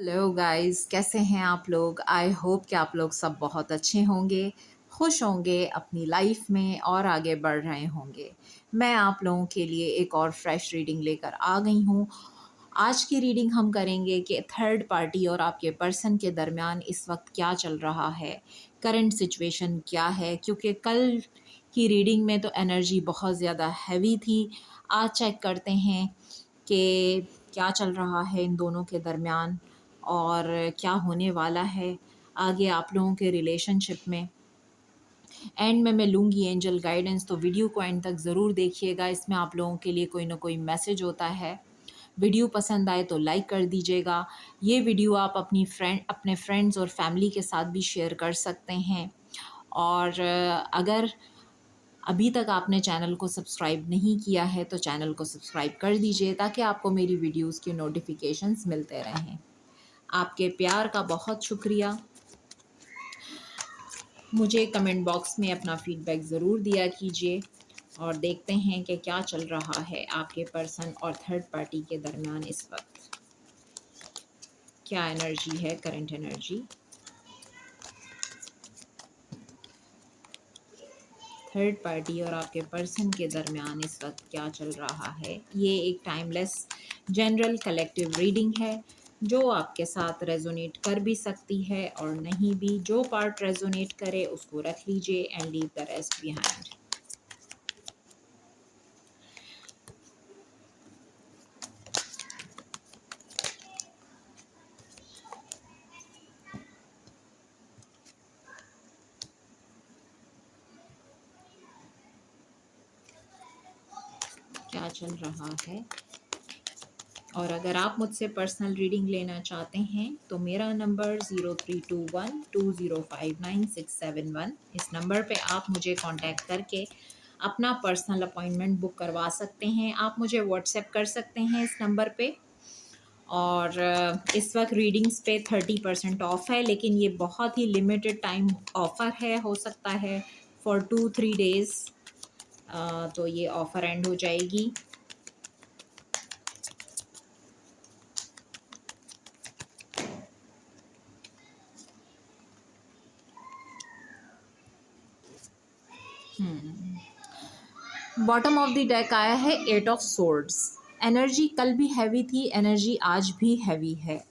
Hello guys, कैसे हैं आप लोग। आई होप कि आप लोग सब बहुत अच्छे होंगे, खुश होंगे अपनी लाइफ में और आगे बढ़ रहे होंगे। मैं आप लोगों के लिए एक और फ्रेश रीडिंग लेकर आ गई हूँ। आज की रीडिंग हम करेंगे कि थर्ड पार्टी और आपके पर्सन के दरमियान इस वक्त क्या चल रहा है, करंट सिचुएशन क्या है, क्योंकि कल की रीडिंग में तो एनर्जी बहुत ज़्यादा हैवी थी। आज चेक करते हैं कि क्या चल रहा है इन दोनों के दरमियान और क्या होने वाला है आगे आप लोगों के रिलेशनशिप में। एंड में मैं लूँगी एंजल गाइडेंस, तो वीडियो को एंड तक ज़रूर देखिएगा। इसमें आप लोगों के लिए कोई ना कोई मैसेज होता है। वीडियो पसंद आए तो लाइक कर दीजिएगा। ये वीडियो आप अपने फ्रेंड्स और फैमिली के साथ भी शेयर कर सकते हैं। और अगर अभी तक आपने चैनल को सब्सक्राइब नहीं किया है तो चैनल को सब्सक्राइब कर दीजिए, ताकि आपको मेरी वीडियोस की नोटिफिकेशंस मिलते रहें। आपके प्यार का बहुत शुक्रिया। मुझे कमेंट बॉक्स में अपना फीडबैक ज़रूर दिया कीजिए और देखते हैं कि क्या चल रहा है आपके पर्सन और थर्ड पार्टी के दरमियान इस वक्त। क्या एनर्जी है, करंट एनर्जी थर्ड पार्टी और आपके पर्सन के दरमियान इस वक्त क्या चल रहा है। ये एक टाइमलेस जनरल कलेक्टिव रीडिंग है जो आपके साथ रेजोनेट कर भी सकती है और नहीं भी। जो पार्ट रेजोनेट करे उसको रख लीजिए and leave the rest behind. क्या चल रहा है। और अगर आप मुझसे पर्सनल रीडिंग लेना चाहते हैं तो मेरा नंबर 0321205961। इस नंबर पे आप मुझे कांटेक्ट करके अपना पर्सनल अपॉइंटमेंट बुक करवा सकते हैं। आप मुझे व्हाट्सएप कर सकते हैं इस नंबर पे। और इस वक्त रीडिंग्स पे 30% ऑफ है, लेकिन ये बहुत ही लिमिटेड टाइम ऑफ़र है। हो सकता है फॉर 2-3 डेज़ तो ये ऑफ़र एंड हो जाएगी। बॉटम ऑफ द डेक आया है 8 ऑफ सोर्ड्स। एनर्जी कल भी हैवी थी, एनर्जी आज भी हैवी है।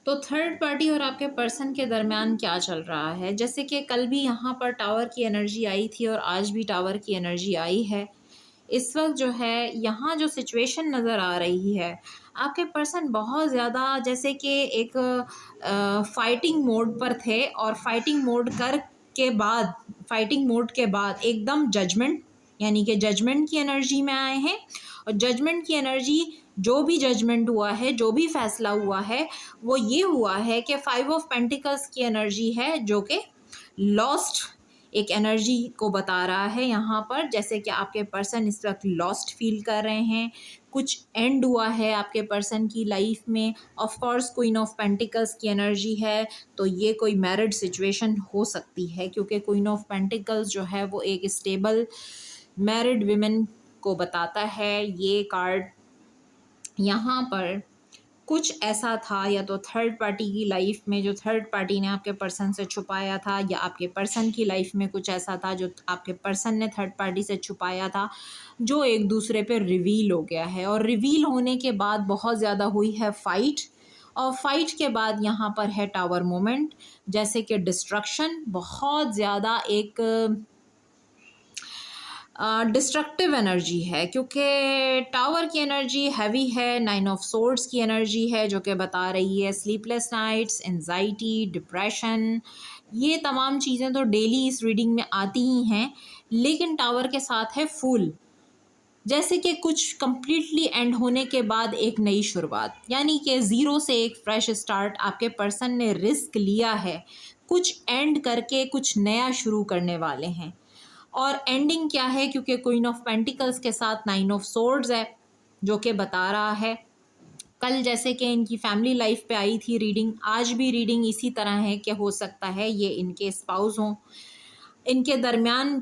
तो थर्ड पार्टी और आपके पर्सन के दरमियान क्या चल रहा है। जैसे कि कल भी यहाँ पर टावर की एनर्जी आई थी और आज भी टावर की एनर्जी आई है। इस वक्त जो है यहाँ जो सिचुएशन नज़र आ रही है, आपके पर्सन बहुत ज़्यादा जैसे कि एक फाइटिंग मोड पर थे और फाइटिंग मोड के बाद एकदम जजमेंट, यानी कि जजमेंट की एनर्जी में आए हैं। और जजमेंट की एनर्जी, जो भी जजमेंट हुआ है, जो भी फैसला हुआ है, वो ये हुआ है कि 5 ऑफ पेंटिकल्स की एनर्जी है, जो कि लॉस्ट एक एनर्जी को बता रहा है यहाँ पर। जैसे कि आपके पर्सन इस वक्त लॉस्ट फील कर रहे हैं, कुछ एंड हुआ है आपके पर्सन की लाइफ में। Of course queen of pentacles की एनर्जी है, तो ये कोई मैरिड सिचुएशन हो सकती है, क्योंकि क्वीन ऑफ पेंटिकल्स जो है वो एक स्टेबल मैरिड विमेन को बताता है। ये कार्ड यहाँ पर कुछ ऐसा था, या तो थर्ड पार्टी की लाइफ में जो थर्ड पार्टी ने आपके पर्सन से छुपाया था, या आपके पर्सन की लाइफ में कुछ ऐसा था जो आपके पर्सन ने थर्ड पार्टी से छुपाया था, जो एक दूसरे पे रिवील हो गया है। और रिवील होने के बाद बहुत ज़्यादा हुई है फाइट, और फाइट के बाद यहाँ पर है टावर मोमेंट, जैसे कि डिस्ट्रक्शन, बहुत ज़्यादा एक डिस्ट्रक्टिव एनर्जी है, क्योंकि टावर की एनर्जी हैवी है। 9 ऑफ सोर्ड्स की एनर्जी है, जो कि बता रही है स्लीपलेस नाइट्स, एंजाइटी, डिप्रेशन। ये तमाम चीज़ें तो डेली इस रीडिंग में आती ही हैं, लेकिन टावर के साथ है फूल, जैसे कि कुछ कंप्लीटली एंड होने के बाद एक नई शुरुआत, यानी कि ज़ीरो से एक फ्रेश स्टार्ट आपके पर्सन ने रिस्क लिया है। कुछ एंड करके कुछ नया शुरू करने वाले हैं। और एंडिंग क्या है, क्योंकि क्वीन ऑफ पेंटिकल्स के साथ 9 ऑफ सोर्ड्स है, जो कि बता रहा है कल जैसे कि इनकी फैमिली लाइफ पे आई थी रीडिंग, आज भी रीडिंग इसी तरह है कि हो सकता है ये इनके स्पाउस हों, इनके दरमियान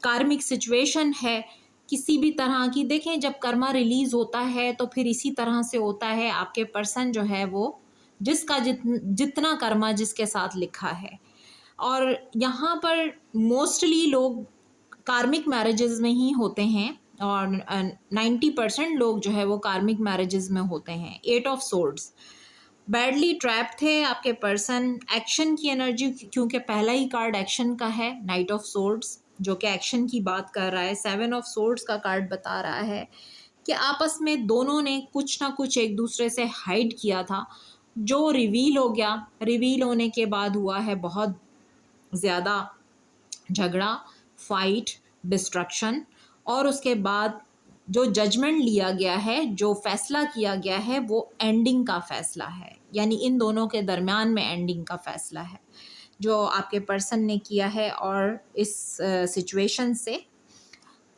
कार्मिक सिचुएशन है। किसी भी तरह की, देखें जब कर्मा रिलीज होता है तो फिर इसी तरह से होता है। आपके पर्सन जो है वो जिसका जितना कर्मा जिसके साथ लिखा है, और यहाँ पर मोस्टली लोग कार्मिक मैरिजेस में ही होते हैं, और 90% लोग जो है वो कार्मिक मैरिजेस में होते हैं। 8 ऑफ सोर्ड्स, बैडली ट्रैप थे आपके पर्सन, एक्शन की एनर्जी, क्योंकि पहला ही कार्ड एक्शन का है, नाइट ऑफ सोर्ड्स जो कि एक्शन की बात कर रहा है। 7 ऑफ सोर्ड्स का कार्ड बता रहा है कि आपस में दोनों ने कुछ ना कुछ एक दूसरे से हाइड किया था, जो रिवील हो गया। रिवील होने के बाद हुआ है बहुत ज़्यादा झगड़ा, फाइट, डिस्ट्रक्शन, और उसके बाद जो जजमेंट लिया गया है, जो फैसला किया गया है, वो एंडिंग का फैसला है। यानी इन दोनों के दरमियान में एंडिंग का फैसला है जो आपके पर्सन ने किया है। और इस सिचुएशन से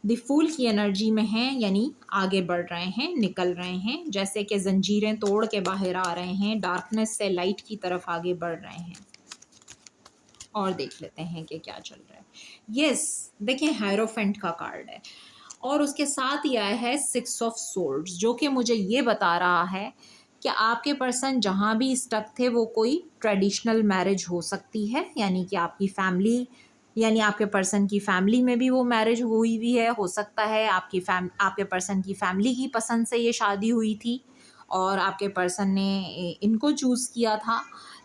द फूल की एनर्जी में हैं, यानी आगे बढ़ रहे हैं, निकल रहे हैं, जैसे कि जंजीरें तोड़ के बाहर आ रहे हैं, डार्कनेस से लाइट की तरफ आगे बढ़ रहे हैं। और देख लेते हैं कि क्या चल रहा है। यस, देखिए हायरोफेंट का कार्ड है और उसके साथ ही आया है 6 ऑफ सोर्ड्स, जो कि मुझे ये बता रहा है कि आपके पर्सन जहाँ भी स्टक थे वो कोई ट्रेडिशनल मैरिज हो सकती है, यानी कि आपकी फैमिली, यानी आपके पर्सन की फैमिली में भी वो मैरिज हुई भी है, हो सकता है आपके पर्सन की फैमिली की पसंद से ये शादी हुई थी और आपके पर्सन ने इनको चूज़ किया था।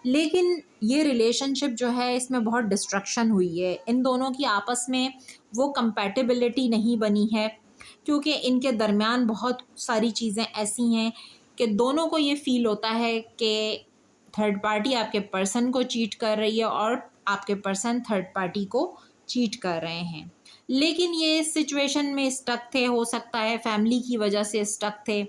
लेकिन ये रिलेशनशिप जो है इसमें बहुत डिस्ट्रक्शन हुई है, इन दोनों की आपस में वो कंपैटिबिलिटी नहीं बनी है, क्योंकि इनके दरमियान बहुत सारी चीज़ें ऐसी हैं कि दोनों को ये फील होता है कि थर्ड पार्टी आपके पर्सन को चीट कर रही है और आपके पर्सन थर्ड पार्टी को चीट कर रहे हैं। लेकिन ये इस सिचुएशन में स्टक थे, हो सकता है फैमिली की वजह से स्टक थे,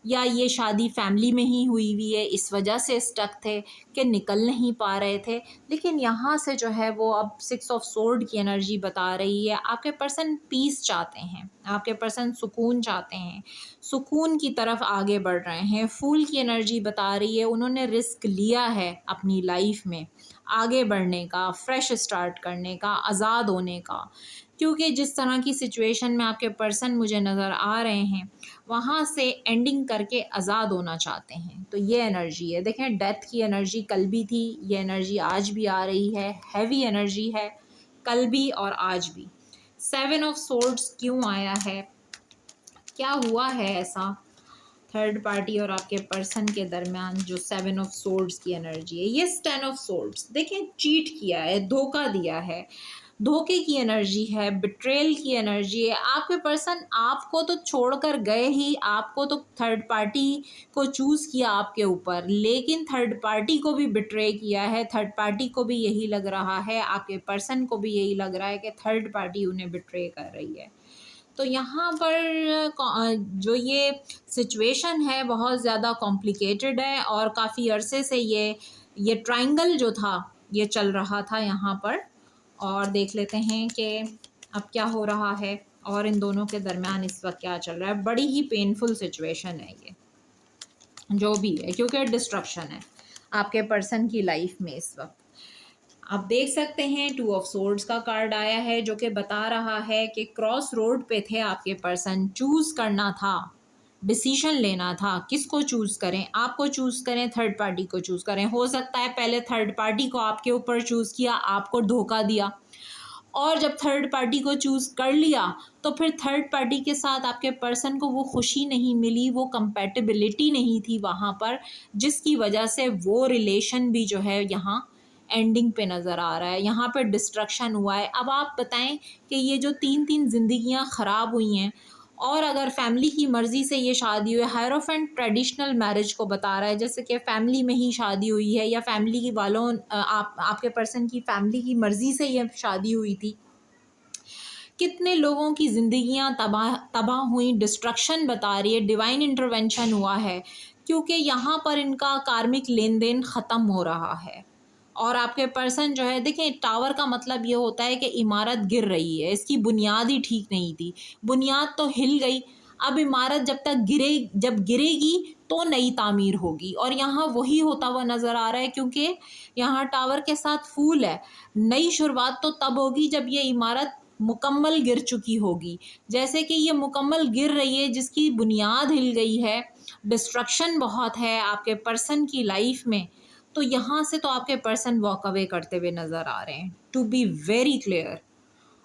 या ये शादी फैमिली में ही हुई है इस वजह से स्टक थे कि निकल नहीं पा रहे थे। लेकिन यहाँ से जो है वो अब 6 ऑफ सोर्ड की एनर्जी बता रही है आपके पर्सन पीस चाहते हैं, आपके पर्सन सुकून चाहते हैं, सुकून की तरफ आगे बढ़ रहे हैं। फूल की एनर्जी बता रही है उन्होंने रिस्क लिया है अपनी लाइफ में आगे बढ़ने का, फ्रेश स्टार्ट करने का, आज़ाद होने का, क्योंकि जिस तरह की सिचुएशन में आपके पर्सन मुझे नज़र आ रहे हैं वहाँ से एंडिंग करके आज़ाद होना चाहते हैं। तो ये एनर्जी है। देखें डेथ की एनर्जी कल भी थी, ये एनर्जी आज भी आ रही है, हैवी एनर्जी है कल भी और आज भी। 7 ऑफ सोर्ड्स क्यों आया है, क्या हुआ है ऐसा थर्ड पार्टी और आपके पर्सन के दरमियान जो 7 ऑफ सोर्ड्स की एनर्जी है। ये 10 ऑफ सोर्ड्स, देखें चीट किया है, धोखा दिया है, धोखे की एनर्जी है, बिट्रेल की एनर्जी है। आपके पर्सन आपको तो छोड़कर गए ही, आपको तो थर्ड पार्टी को चूज़ किया आपके ऊपर, लेकिन थर्ड पार्टी को भी बिट्रे किया है। थर्ड पार्टी को भी यही लग रहा है, आपके पर्सन को भी यही लग रहा है कि थर्ड पार्टी उन्हें बिट्रे कर रही है। तो यहाँ पर जो ये सिचुएशन है बहुत ज़्यादा कॉम्प्लिकेटेड है और काफ़ी अरसे से ये ट्रायंगल जो था ये चल रहा था यहाँ पर। और देख लेते हैं कि अब क्या हो रहा है और इन दोनों के दरमियान इस वक्त क्या चल रहा है। बड़ी ही पेनफुल सिचुएशन है ये जो भी है, क्योंकि डिस्ट्रक्शन है आपके पर्सन की लाइफ में इस वक्त। आप देख सकते हैं 2 ऑफ सोर्ड्स का कार्ड आया है जो कि बता रहा है कि क्रॉस रोड पे थे आपके पर्सन, चूज़ करना था, डिसीजन लेना था, किसको चूज़ करें, आपको चूज़ करें, थर्ड पार्टी को चूज़ करें। हो सकता है पहले थर्ड पार्टी को आपके ऊपर चूज़ किया, आपको धोखा दिया, और जब थर्ड पार्टी को चूज़ कर लिया तो फिर थर्ड पार्टी के साथ आपके पर्सन को वो खुशी नहीं मिली, वो कंपैटिबिलिटी नहीं थी वहाँ पर, जिसकी वजह से वो रिलेशन भी जो है यहाँ एंडिंग पे नज़र आ रहा है, यहाँ पे डिस्ट्रक्शन हुआ है। अब आप बताएं कि ये जो 3 ज़िंदगियाँ ख़राब हुई हैं, और अगर फैमिली की मर्ज़ी से ये शादी हुई, हायरोफेंट ट्रेडिशनल मैरिज को बता रहा है, जैसे कि फैमिली में ही शादी हुई है या फैमिली की वालों आपके पर्सन की फैमिली की मर्ज़ी से ये शादी हुई थी। कितने लोगों की ज़िंदगियां तबाह तबाह हुई, डिस्ट्रक्शन बता रही है, डिवाइन इंटरवेंशन हुआ है, क्योंकि यहाँ पर इनका कार्मिक लेन देन ख़त्म हो रहा है। और आपके पर्सन जो है, देखिए टावर का मतलब ये होता है कि इमारत गिर रही है, इसकी बुनियाद ही ठीक नहीं थी, बुनियाद तो हिल गई, अब इमारत जब गिरेगी तो नई तामीर होगी, और यहाँ वही होता हुआ नज़र आ रहा है, क्योंकि यहाँ टावर के साथ फूल है। नई शुरुआत तो तब होगी जब ये इमारत मुकम्मल गिर चुकी होगी। जैसे कि ये मुकम्मल गिर रही है, जिसकी बुनियाद हिल गई है, डिस्ट्रक्शन बहुत है आपके पर्सन की लाइफ में, तो यहाँ से तो आपके पर्सन वॉक अवे करते हुए नज़र आ रहे हैं, टू बी वेरी क्लियर।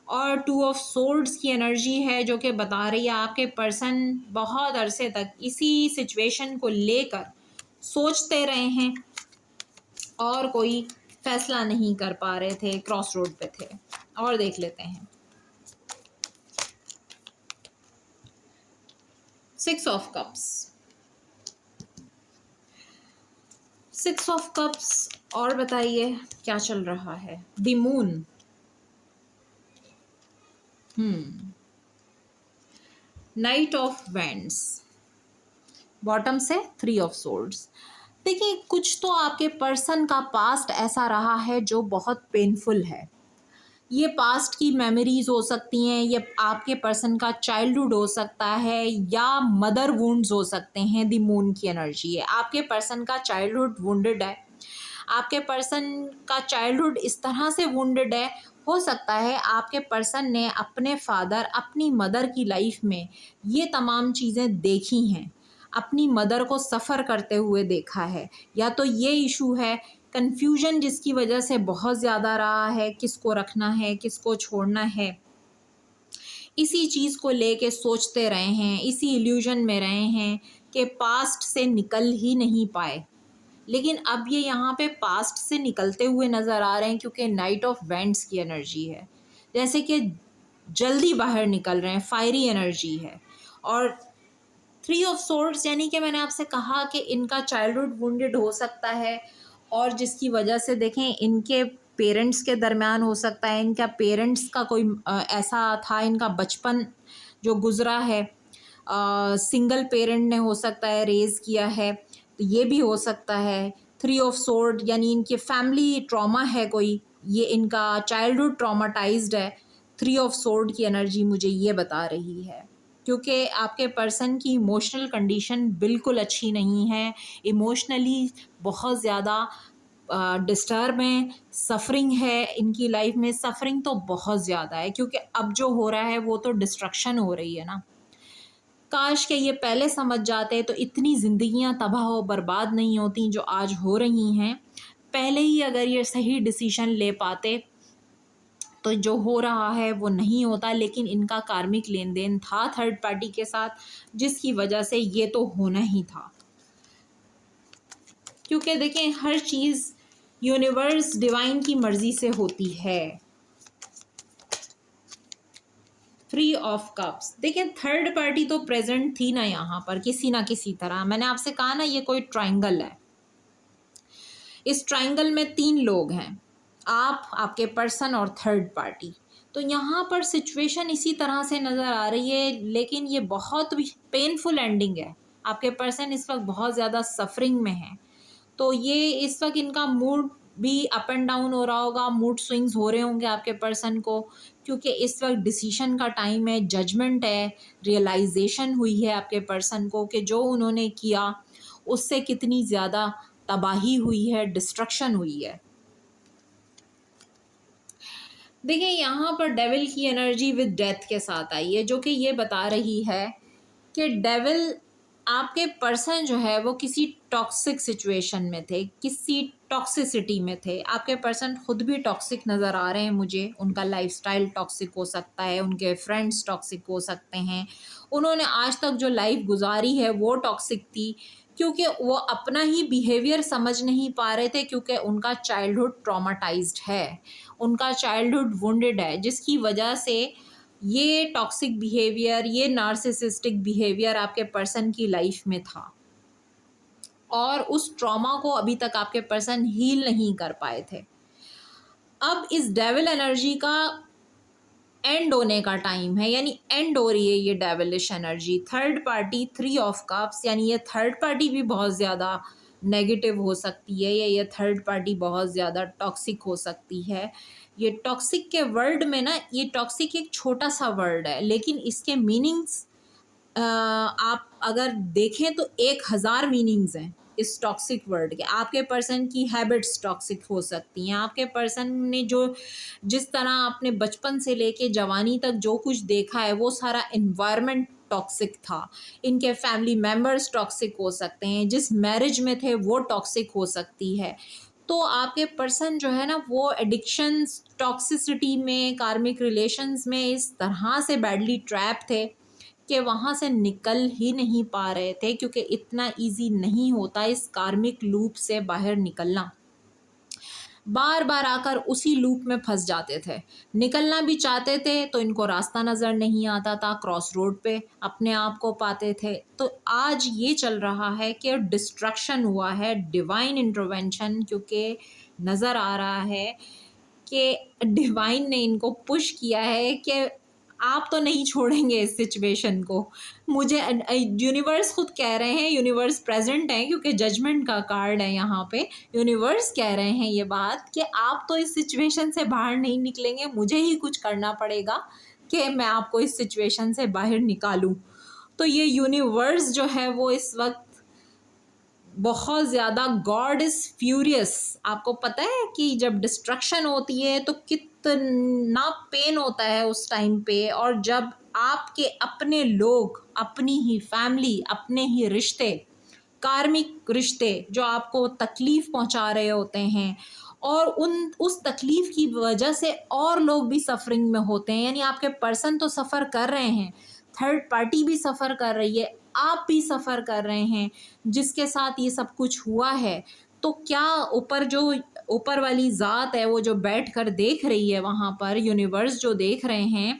और टू ऑफ सोर्ड्स की एनर्जी है जो कि बता रही है आपके पर्सन बहुत अरसे तक इसी सिचुएशन को लेकर सोचते रहे हैं और कोई फैसला नहीं कर पा रहे थे, क्रॉस रोड पे थे। और देख लेते हैं six of cups. Six of cups, और बताइए क्या चल रहा है। The moon, night of vends, bottom से थ्री ऑफ सोर्ड्स। देखिए, कुछ तो आपके पर्सन का पास्ट ऐसा रहा है जो बहुत पेनफुल है। ये पास्ट की मेमोरीज हो सकती हैं, ये आपके पर्सन का चाइल्डहुड हो सकता है, या मदर वुंड्स हो सकते हैं। द मून की एनर्जी है आपके पर्सन का चाइल्डहुड वुंडेड है, आपके पर्सन का चाइल्डहुड इस तरह से वुंडेड है, हो सकता है आपके पर्सन ने अपने फादर, अपनी मदर की लाइफ में ये तमाम चीज़ें देखी हैं, अपनी मदर को सफ़र करते हुए देखा है, या तो ये इशू है कन्फ्यूजन जिसकी वजह से बहुत ज़्यादा रहा है, किसको रखना है किसको छोड़ना है, इसी चीज़ को लेके सोचते रहे हैं, इसी इल्यूजन में रहे हैं कि पास्ट से निकल ही नहीं पाए। लेकिन अब ये यहाँ पे पास्ट से निकलते हुए नज़र आ रहे हैं, क्योंकि नाइट ऑफ वेंट्स की एनर्जी है, जैसे कि जल्दी बाहर निकल रहे हैं, फायरी एनर्जी है। और थ्री ऑफ सोर्ड्स, यानी कि मैंने आपसे कहा कि इनका चाइल्डहुड वुंडेड हो सकता है, और जिसकी वजह से देखें इनके पेरेंट्स के दरमियान हो सकता है, इनका पेरेंट्स का कोई ऐसा था, इनका बचपन जो गुज़रा है, सिंगल पेरेंट ने हो सकता है रेज़ किया है, तो ये भी हो सकता है। थ्री ऑफ सोर्ड यानी इनके फैमिली ट्रॉमा है कोई, ये इनका चाइल्डहुड ट्रॉमाटाइज्ड है। थ्री ऑफ सोर्ड की एनर्जी मुझे ये बता रही है, क्योंकि आपके पर्सन की इमोशनल कंडीशन बिल्कुल अच्छी नहीं है, इमोशनली बहुत ज़्यादा डिस्टर्ब हैं, सफ़रिंग है इनकी लाइफ में। सफ़रिंग तो बहुत ज़्यादा है, क्योंकि अब जो हो रहा है वो तो डिस्ट्रक्शन हो रही है ना। काश के ये पहले समझ जाते तो इतनी ज़िंदगियां तबाह और बर्बाद नहीं होती जो आज हो रही हैं। पहले ही अगर ये सही डिसीजन ले पाते तो जो हो रहा है वो नहीं होता। लेकिन इनका कार्मिक लेन देन था थर्ड पार्टी के साथ, जिसकी वजह से ये तो होना ही था। क्योंकि देखें, हर चीज़ यूनिवर्स डिवाइन की मर्ज़ी से होती है। थ्री ऑफ कप्स, देखिए थर्ड पार्टी तो प्रेजेंट थी ना यहाँ पर, किसी ना किसी तरह। मैंने आपसे कहा ना ये कोई ट्रायंगल है, इस ट्रायंगल में तीन लोग हैं, आप, आपके पर्सन और थर्ड पार्टी। तो यहाँ पर सिचुएशन इसी तरह से नज़र आ रही है, लेकिन ये बहुत पेनफुल एंडिंग है। आपके पर्सन इस वक्त बहुत ज़्यादा सफरिंग में है, तो ये इस वक्त इनका मूड भी अप एंड डाउन हो रहा होगा, मूड स्विंग्स हो रहे होंगे आपके पर्सन को, क्योंकि इस वक्त डिसीशन का टाइम है, जजमेंट है, रियलाइजेशन हुई है आपके पर्सन को कि जो उन्होंने किया उससे कितनी ज़्यादा तबाही हुई है, डिस्ट्रक्शन हुई है। देखिए यहाँ पर डेविल की एनर्जी विद डेथ के साथ आई है, जो कि ये बता रही है कि डेविल, आपके पर्सन जो है वो किसी टॉक्सिक सिचुएशन में थे, किसी टॉक्सिसिटी में थे। आपके पर्सन खुद भी टॉक्सिक नज़र आ रहे हैं मुझे, उनका लाइफस्टाइल टॉक्सिक हो सकता है, उनके फ्रेंड्स टॉक्सिक हो सकते हैं, उन्होंने आज तक जो लाइफ गुजारी है वो टॉक्सिक थी, क्योंकि वो अपना ही बिहेवियर समझ नहीं पा रहे थे, क्योंकि उनका चाइल्डहुड ट्रॉमाटाइज्ड है, उनका चाइल्डहुड वुंडेड है, जिसकी वजह से ये टॉक्सिक बिहेवियर, ये नार्सिसिस्टिक बिहेवियर आपके पर्सन की लाइफ में था, और उस ट्रॉमा को अभी तक आपके पर्सन हील नहीं कर पाए थे। अब इस डेविल एनर्जी का एंड होने का टाइम है, यानी एंड हो रही है ये devilish energy. Third party, three of cups, यानी ये थर्ड पार्टी भी बहुत ज़्यादा नेगेटिव हो सकती है, या ये थर्ड पार्टी बहुत ज़्यादा टॉक्सिक हो सकती है। ये टॉक्सिक के वर्ड में ना, ये टॉक्सिक एक छोटा सा वर्ड है, लेकिन इसके मीनिंग्स आप अगर देखें तो 1000 मीनिंग्स हैं इस टॉक्सिक वर्ड के। आपके पर्सन की हैबिट्स टॉक्सिक हो सकती हैं, आपके पर्सन ने जो जिस तरह आपने बचपन से लेके जवानी तक जो कुछ देखा है वो सारा एनवायरनमेंट टॉक्सिक था। इनके फैमिली मेम्बर्स टॉक्सिक हो सकते हैं, जिस मैरिज में थे वो टॉक्सिक हो सकती है। तो आपके पर्सन जो है ना वो एडिक्शंस, टॉक्सिसिटी में, कार्मिक रिलेशंस में इस तरह से बैडली ट्रैप थे कि वहाँ से निकल ही नहीं पा रहे थे, क्योंकि इतना इजी नहीं होता इस कार्मिक लूप से बाहर निकलना। बार बार आकर उसी लूप में फंस जाते थे। निकलना भी चाहते थे तो इनको रास्ता नज़र नहीं आता था, क्रॉस रोड पे अपने आप को पाते थे। तो आज ये चल रहा है कि डिस्ट्रक्शन हुआ है, डिवाइन इंटरवेंशन, क्योंकि नज़र आ रहा है कि डिवाइन ने इनको पुश किया है कि आप तो नहीं छोड़ेंगे इस सिचुएशन को। मुझे यूनिवर्स खुद कह रहे हैं, यूनिवर्स प्रेजेंट है क्योंकि जजमेंट का कार्ड है यहाँ पे। यूनिवर्स कह रहे हैं ये बात कि आप तो इस सिचुएशन से बाहर नहीं निकलेंगे, मुझे ही कुछ करना पड़ेगा कि मैं आपको इस सिचुएशन से बाहर निकालूं। तो ये यूनिवर्स जो है वो इस वक्त बहुत ज़्यादा, गॉड इज़ फ्यूरियस। आपको पता है कि जब डिस्ट्रक्शन होती है तो कितना पेन होता है उस टाइम पे, और जब आपके अपने लोग, अपनी ही फैमिली, अपने ही रिश्ते, कार्मिक रिश्ते जो आपको तकलीफ़ पहुंचा रहे होते हैं, और उस तकलीफ़ की वजह से और लोग भी सफ़रिंग में होते हैं। यानी आपके पर्सन तो सफ़र कर रहे हैं, थर्ड पार्टी भी सफ़र कर रही है, आप भी सफ़र कर रहे हैं जिसके साथ ये सब कुछ हुआ है। तो क्या ऊपर वाली ज़ात है वो जो बैठ कर देख रही है, वहाँ पर यूनिवर्स जो देख रहे हैं,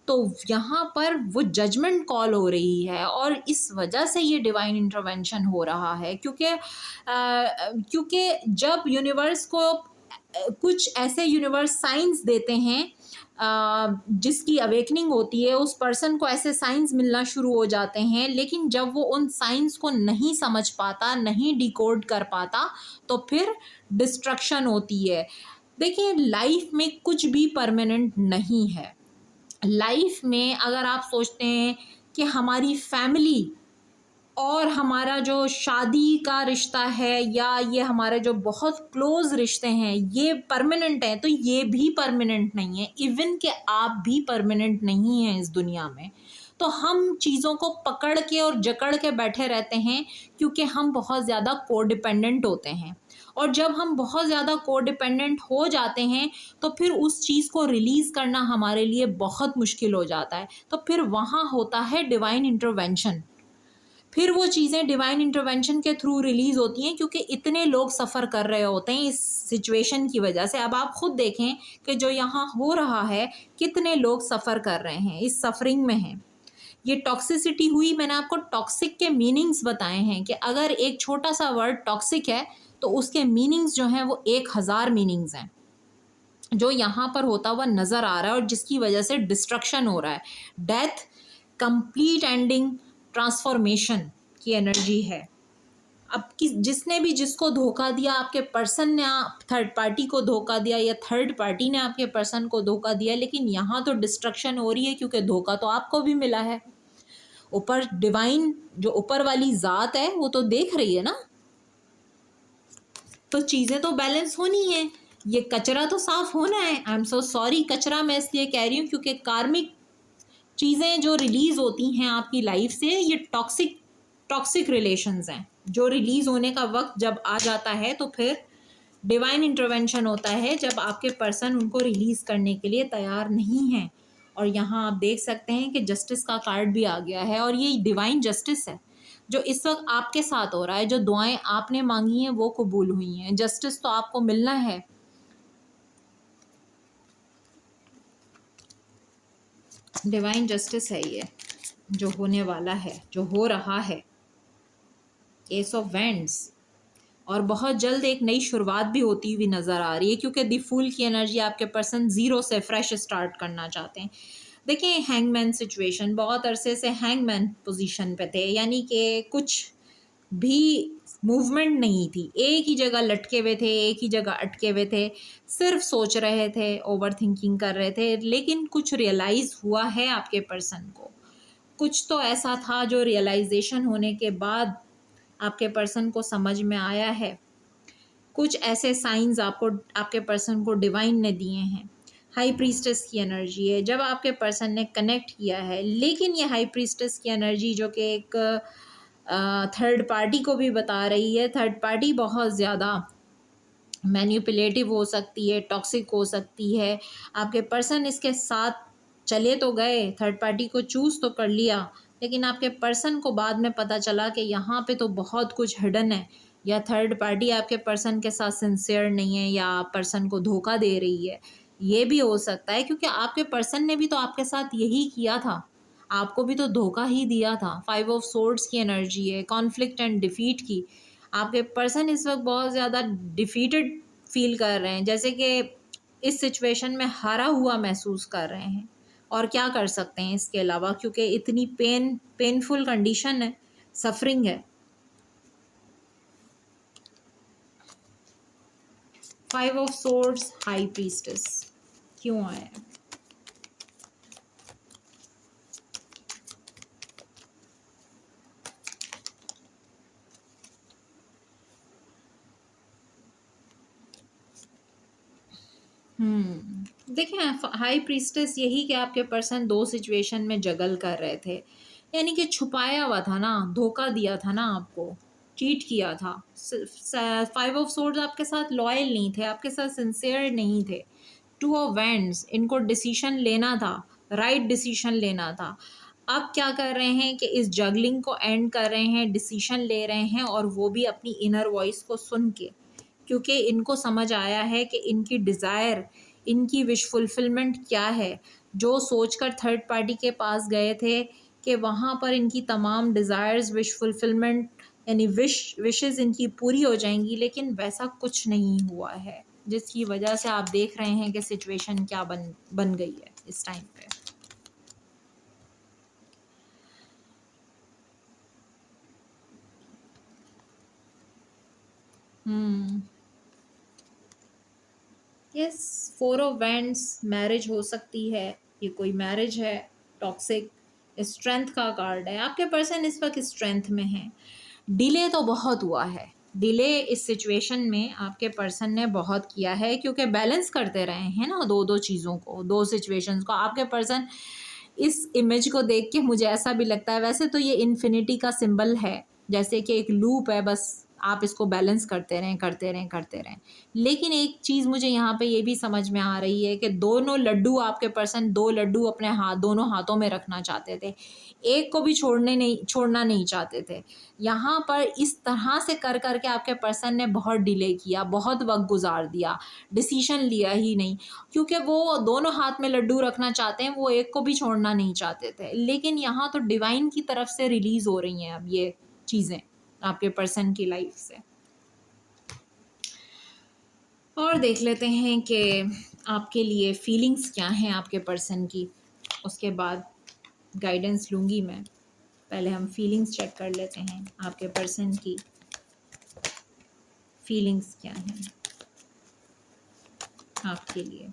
तो यहाँ पर वो जजमेंट कॉल हो रही है, और इस वजह से ये डिवाइन इंटरवेंशन हो रहा है। क्योंकि जब यूनिवर्स को कुछ ऐसे यूनिवर्स साइंस देते हैं जिसकी अवेकनिंग होती है, उस पर्सन को ऐसे साइंस मिलना शुरू हो जाते हैं, लेकिन जब वो उन साइंस को नहीं समझ पाता, नहीं डिकोड कर पाता, तो फिर डिस्ट्रक्शन होती है। देखिए, लाइफ में कुछ भी परमानेंट नहीं है। लाइफ में अगर आप सोचते हैं कि हमारी फैमिली और हमारा जो शादी का रिश्ता है, या ये हमारे जो बहुत क्लोज रिश्ते हैं, ये परमानेंट हैं, तो ये भी परमानेंट नहीं है। इवन कि आप भी परमानेंट नहीं हैं इस दुनिया में। तो हम चीज़ों को पकड़ के और जकड़ के बैठे रहते हैं क्योंकि हम बहुत ज़्यादा कोडिपेंडेंट होते हैं, और जब हम बहुत ज़्यादा कोडिपेंडेंट हो जाते हैं तो फिर उस चीज़ को रिलीज़ करना हमारे लिए बहुत मुश्किल हो जाता है। तो फिर वहाँ होता है डिवाइन इंटरवेंशन। फिर वो चीज़ें डिवाइन इंटरवेंशन के थ्रू रिलीज़ होती हैं, क्योंकि इतने लोग सफ़र कर रहे होते हैं इस सिचुएशन की वजह से। अब आप खुद देखें कि जो यहाँ हो रहा है, कितने लोग सफ़र कर रहे हैं, इस सफरिंग में हैं। ये टॉक्सिसिटी हुई, मैंने आपको टॉक्सिक के मीनिंग्स बताए हैं कि अगर एक छोटा सा वर्ड टॉक्सिक है तो उसके मीनिंग्स जो हैं वो 1000 मीनिंग्स हैं, जो यहाँ पर होता हुआ नज़र आ रहा है, और जिसकी वजह से डिस्ट्रक्शन हो रहा है। डेथ, कंप्लीट एंडिंग, ट्रांसफॉर्मेशन की एनर्जी है। अब जिसने भी जिसको धोखा दिया, आपके पर्सन ने थर्ड पार्टी को धोखा दिया, या थर्ड पार्टी ने आपके पर्सन को धोखा दिया, लेकिन यहाँ तो डिस्ट्रक्शन हो रही है क्योंकि धोखा तो आपको भी मिला है। ऊपर डिवाइन, जो ऊपर वाली ज़ात है, वो तो देख रही है ना, तो चीज़ें तो बैलेंस होनी है, ये कचरा तो साफ होना है। आई एम सो सॉरी, कचरा मैं इसलिए कह रही हूँ क्योंकि कार्मिक चीज़ें जो रिलीज़ होती हैं आपकी लाइफ से, ये टॉक्सिक रिलेशंस हैं, जो रिलीज़ होने का वक्त जब आ जाता है तो फिर डिवाइन इंटरवेंशन होता है, जब आपके पर्सन उनको रिलीज़ करने के लिए तैयार नहीं हैं। और यहाँ आप देख सकते हैं कि जस्टिस का कार्ड भी आ गया है, और ये डिवाइन जस्टिस है जो इस वक्त आपके साथ हो रहा है। जो दुआएं आपने मांगी हैं वो कबूल हुई हैं, जस्टिस तो आपको मिलना है। डिवाइन जस्टिस है ये जो होने वाला है, जो हो रहा है। एस ऑफ वैंड्स, और बहुत जल्द एक नई शुरुआत भी होती हुई नज़र आ रही है, क्योंकि द फूल की एनर्जी, आपके पर्सन ज़ीरो से फ्रेश स्टार्ट करना चाहते हैं। देखिए, हैंगमैन सिचुएशन, बहुत अरसे से हैंगमैन पोजीशन पे थे, यानी कि कुछ भी मूवमेंट नहीं थी, एक ही जगह लटके हुए थे, एक ही जगह अटके हुए थे, सिर्फ सोच रहे थे, ओवर थिंकिंग कर रहे थे। लेकिन कुछ रियलाइज़ हुआ है आपके पर्सन को, कुछ तो ऐसा था जो रियलाइजेशन होने के बाद आपके पर्सन को समझ में आया है। कुछ ऐसे साइंस आपको आपके पर्सन को डिवाइन ने दिए हैं। हाई प्रीस्टेस की एनर्जी है जब आपके पर्सन ने कनेक्ट किया है, लेकिन ये हाई प्रीस्टेस की एनर्जी जो कि एक थर्ड पार्टी को भी बता रही है, थर्ड पार्टी बहुत ज़्यादा मैनिपुलेटिव हो सकती है, टॉक्सिक हो सकती है। आपके पर्सन इसके साथ चले तो गए, थर्ड पार्टी को चूज़ तो कर लिया, लेकिन आपके पर्सन को बाद में पता चला कि यहाँ पे तो बहुत कुछ हिडन है, या थर्ड पार्टी आपके पर्सन के साथ सिंसियर नहीं है, या पर्सन को धोखा दे रही है। ये भी हो सकता है क्योंकि आपके पर्सन ने भी तो आपके साथ यही किया था, आपको भी तो धोखा ही दिया था। 5 ऑफ सोर्ड्स की एनर्जी है, कॉन्फ्लिक्ट एंड डिफीट की। आपके पर्सन इस वक्त बहुत ज़्यादा डिफीटेड फील कर रहे हैं, जैसे कि इस सिचुएशन में हारा हुआ महसूस कर रहे हैं। और क्या कर सकते हैं इसके अलावा, क्योंकि इतनी पेनफुल कंडीशन है, सफरिंग है। 5 ऑफ सोर्ड्स हाई प्रीस्टेस क्यों आया? देखिए, हाई प्रीस्टेस यही कि आपके पर्सन 2 सिचुएशन में जगल कर रहे थे, यानी कि छुपाया हुआ था ना, धोखा दिया था ना, आपको चीट किया था। 5 ऑफ सोर्ड्स आपके साथ लॉयल नहीं थे, आपके साथ सिंसियर नहीं थे। 2 ऑफ वैंड्स, इनको डिसीशन लेना था, राइट डिसीशन लेना था। अब क्या कर रहे हैं कि इस जगलिंग को एंड कर रहे हैं, डिसीशन ले रहे हैं, और वो भी अपनी इनर वॉइस को सुन के, क्योंकि इनको समझ आया है कि इनकी डिज़ायर, इनकी विश फुलफिलमेंट क्या है। जो सोचकर थर्ड पार्टी के पास गए थे कि वहाँ पर इनकी तमाम डिज़ायर्स, विश फुलफिलमेंट यानी विशेज़ इनकी पूरी हो जाएंगी, लेकिन वैसा कुछ नहीं हुआ है, जिसकी वजह से आप देख रहे हैं कि सिचुएशन क्या बन बन गई है इस टाइम पे। हम्म यस, 4 ऑफ वैंड्स, मैरिज हो सकती है, ये कोई मैरिज है टॉक्सिक। स्ट्रेंथ का कार्ड है, आपके पर्सन इस वक्त स्ट्रेंथ में है। डिले तो बहुत हुआ है, डिले इस सिचुएशन में आपके पर्सन ने बहुत किया है, क्योंकि बैलेंस करते रहे हैं ना दो दो चीज़ों को, 2 सिचुएशंस को। आपके पर्सन इस इमेज को देख के मुझे ऐसा भी लगता है, वैसे तो ये इन्फिनिटी का सिंबल है, जैसे कि एक लूप है, बस आप इसको बैलेंस करते रहें करते रहें करते रहें। लेकिन एक चीज़ मुझे यहाँ पे ये भी समझ में आ रही है कि दोनों लड्डू, आपके पर्सन 2 लड्डू अपने दोनों हाथों में रखना चाहते थे, एक को भी छोड़ना नहीं चाहते थे। यहाँ पर इस तरह से कर करके आपके पर्सन ने बहुत डिले किया, बहुत वक्त गुजार दिया, डिसीजन लिया ही नहीं, क्योंकि वो दोनों हाथ में लड्डू रखना चाहते हैं, वो एक को भी छोड़ना नहीं चाहते थे। लेकिन यहाँ तो डिवाइन की तरफ से रिलीज़ हो रही हैं अब ये चीज़ें आपके पर्सन की लाइफ से। और देख लेते हैं कि आपके लिए फीलिंग्स क्या हैं आपके पर्सन की, उसके बाद गाइडेंस लूँगी मैं। पहले हम फीलिंग्स चेक कर लेते हैं, आपके पर्सन की फीलिंग्स क्या हैं आपके लिए।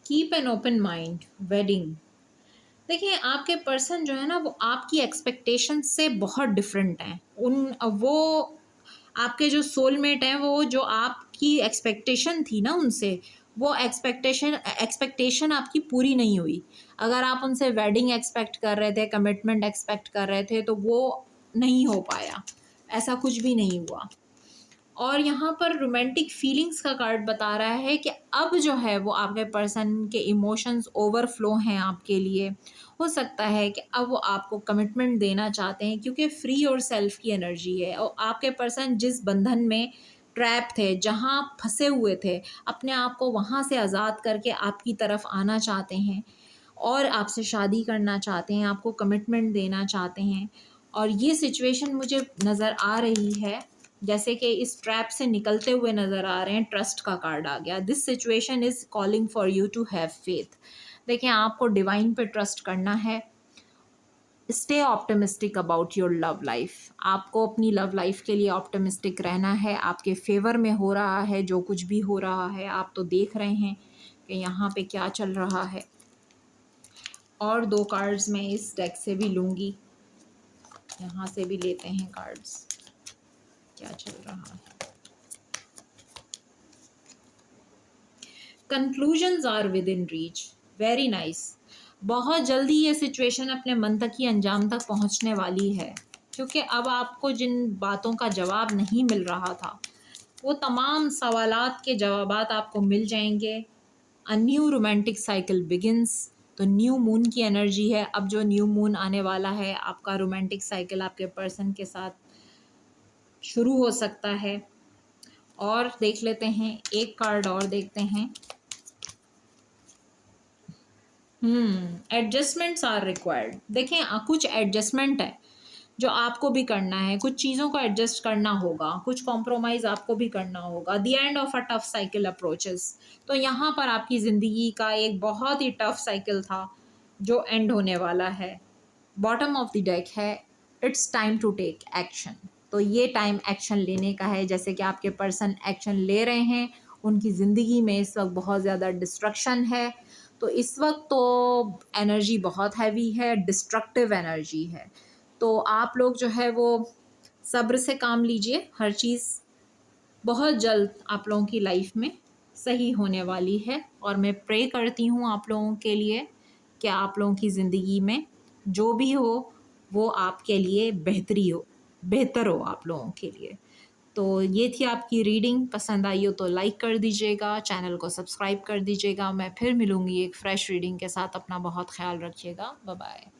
Keep an open mind, wedding. देखिए, आपके पर्सन जो है ना, वो आपकी एक्सपेक्टेशन से बहुत डिफरेंट हैं। वो आपके जो सोलमेट हैं, वो जो आपकी एक्सपेक्टेशन थी ना उनसे, वो एक्सपेक्टेशन आपकी पूरी नहीं हुई। अगर आप उनसे वेडिंग एक्सपेक्ट कर रहे थे, कमिटमेंट एक्सपेक्ट कर रहे थे, तो वो नहीं हो पाया, ऐसा कुछ भी नहीं हुआ। और यहाँ पर रोमांटिक फीलिंग्स का कार्ड बता रहा है कि अब जो है वो आपके पर्सन के इमोशंस ओवरफ्लो हैं आपके लिए। हो सकता है कि अब वो आपको कमिटमेंट देना चाहते हैं, क्योंकि फ्री और सेल्फ की एनर्जी है, और आपके पर्सन जिस बंधन में ट्रैप थे, जहाँ फंसे हुए थे, अपने आप को वहाँ से आज़ाद करके आपकी तरफ आना चाहते हैं, और आपसे शादी करना चाहते हैं, आपको कमिटमेंट देना चाहते हैं। और ये सिचुएशन मुझे नज़र आ रही है जैसे कि इस ट्रैप से निकलते हुए नज़र आ रहे हैं। ट्रस्ट का कार्ड आ गया। This situation is calling for you to have faith. देखिए, आपको डिवाइन पे ट्रस्ट करना है। Stay optimistic about your love life. आपको अपनी लव लाइफ के लिए ऑप्टिमिस्टिक रहना है। आपके फेवर में हो रहा है जो कुछ भी हो रहा है, आप तो देख रहे हैं कि यहाँ पे क्या चल रहा है। और 2 कार्ड्स मैं इस डेक से भी लूँगी, यहाँ से भी लेते हैं कार्ड्स, क्या चल रहा है। Conclusions are within reach, very nice. बहुत जल्दी ये सिचुएशन अपने मन तक ही अंजाम तक पहुंचने वाली है, क्योंकि अब आपको जिन बातों का जवाब नहीं मिल रहा था वो तमाम सवालात के जवाबात आपको मिल जाएंगे। A new romantic cycle begins. तो न्यू मून की एनर्जी है, अब जो न्यू मून आने वाला है आपका रोमांटिक साइकिल आपके पर्सन के साथ शुरू हो सकता है। और देख लेते हैं, एक कार्ड और देखते हैं। Adjustments are required. देखें, कुछ एडजस्टमेंट है जो आपको भी करना है, कुछ चीज़ों को एडजस्ट करना होगा, कुछ कॉम्प्रोमाइज़ आपको भी करना होगा। The end of a tough cycle approaches. तो यहाँ पर आपकी ज़िंदगी का एक बहुत ही टफ साइकिल था जो एंड होने वाला है। बॉटम ऑफ द डेक है, it's time to take action. तो ये टाइम एक्शन लेने का है, जैसे कि आपके पर्सन एक्शन ले रहे हैं। उनकी ज़िंदगी में इस वक्त बहुत ज़्यादा डिस्ट्रक्शन है, तो इस वक्त तो एनर्जी बहुत हैवी है, डिस्ट्रक्टिव एनर्जी है। तो आप लोग जो है वो सब्र से काम लीजिए, हर चीज़ बहुत जल्द आप लोगों की लाइफ में सही होने वाली है। और मैं प्रे करती हूँ आप लोगों के लिए कि आप लोगों की ज़िंदगी में जो भी हो वो आपके लिए बेहतर हो आप लोगों के लिए। तो ये थी आपकी रीडिंग। पसंद आई हो तो लाइक कर दीजिएगा, चैनल को सब्सक्राइब कर दीजिएगा। मैं फिर मिलूँगी एक फ़्रेश रीडिंग के साथ। अपना बहुत ख्याल रखिएगा। Bye bye.